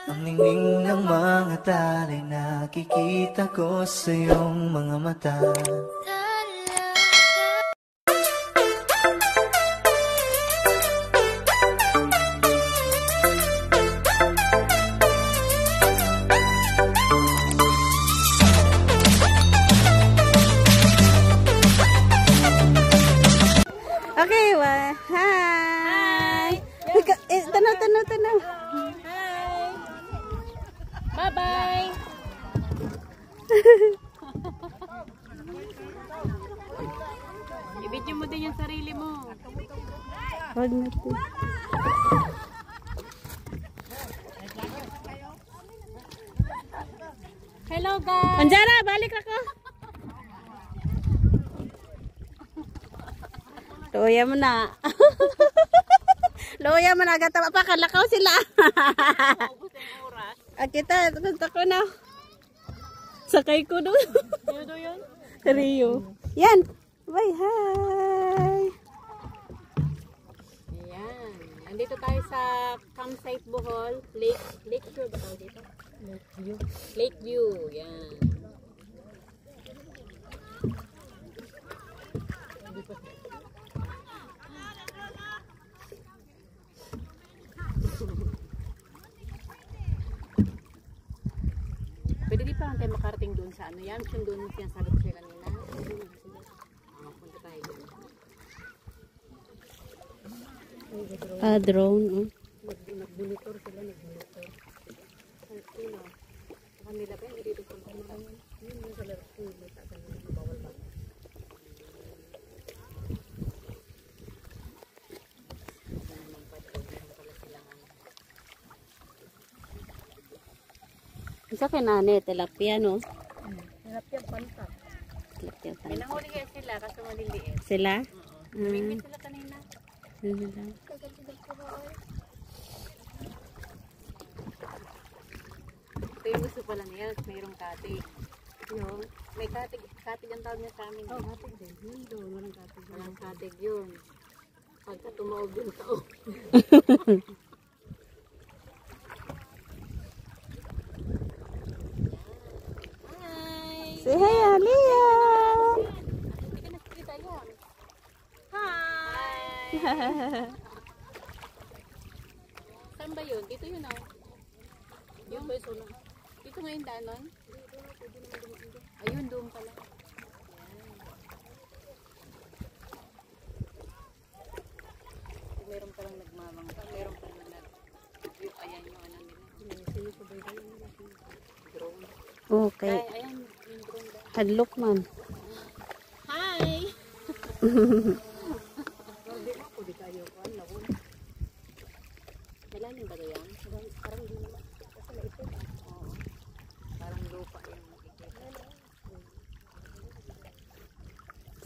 Ang ningning ng mga talay nakikita ko sa iyong mga mata. Okay, hi! Tanaw. Hi! Bye-bye! I-video mo din yung sarili mo. Wag natin. Hello guys! Anjara, balik ako! Loya mo na. Loya mo na. Gata pa kalakaw sila. Kita, punta ko na. Sakay ko doon. Rio yun? Rio. Yan. Bye, hi. Ayan. Andito tayo sa campsite Bohol. Lakeview ba tawag dito? Lakeview. Yan. Pwede di pa lang tayo makarating doon sa ano yan. Yung doon yung sinasabi ko sila kanina. Punta tayo doon. Drone. Nagbunitor sila, nagbunitor. Ang sino? Kanila ba yung dito sa mga yun yung sa laro ko. Bawal ba? Isa kay nane, tilapia, no? Tilapia pantat. Tilapia pa. May nahuli kaya sila kasi maliliit. Sila? Namingwit sila kanina. Ito yung gusto pala niya, mayroong katig. No? May katig ang tawag niya sa amin. Oh, katig din. Yun doon, walang katig. Walang katig yun. Pagka tumaog yung tao. Say hi, Aliyah! Hindi ka nakikita yan. Hi! Saan ba yun? Dito yun oh. Yung ba yun? Dito nga yung daanon? Ayun, doon pala. Ayan. Meron palang nagmamangka. Meron palang ayan yung ano nila. Sino pa ba yun? Drone. Okay. Ay, ayan yung drone ba? Hadlok man. Hi! Pwede tayo ko. Ano ko? Kailangan ba yan? Parang hindi naman. Kasi naipit. Oo. Parang lupa yung makikita.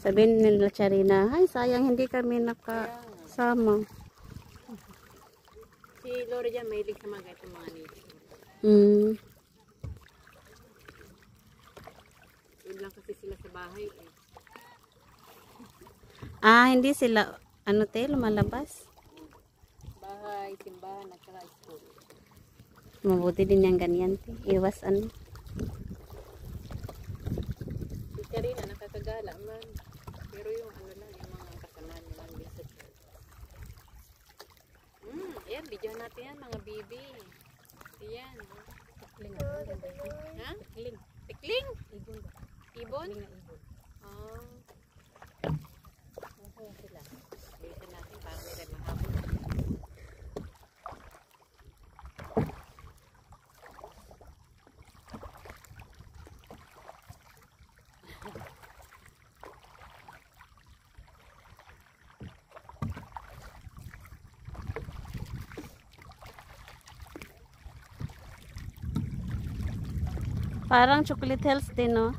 Sabihin nila Charina, ay sayang hindi kami nakasama. Si Lori dyan, mahilig sa mga itong mga nature. Yun lang kasi sila sa bahay eh. Hindi sila, lumalabas. Bahay, simbahan, at saka school. Mabuti din yung ganyan. Iwas Si Karina, nakakagala man. Pero yung ano lang, yung mga kasamahan nila, visit. Ayan, video natin yan, mga bibi. Ayan. Tikling. Ha? Tikling. Tikling? Ibon ba? Ibon? Tikling na ibon. Masaya sila. Bisa natin, parang may mahapon. Parang Chocolate Hills din, no?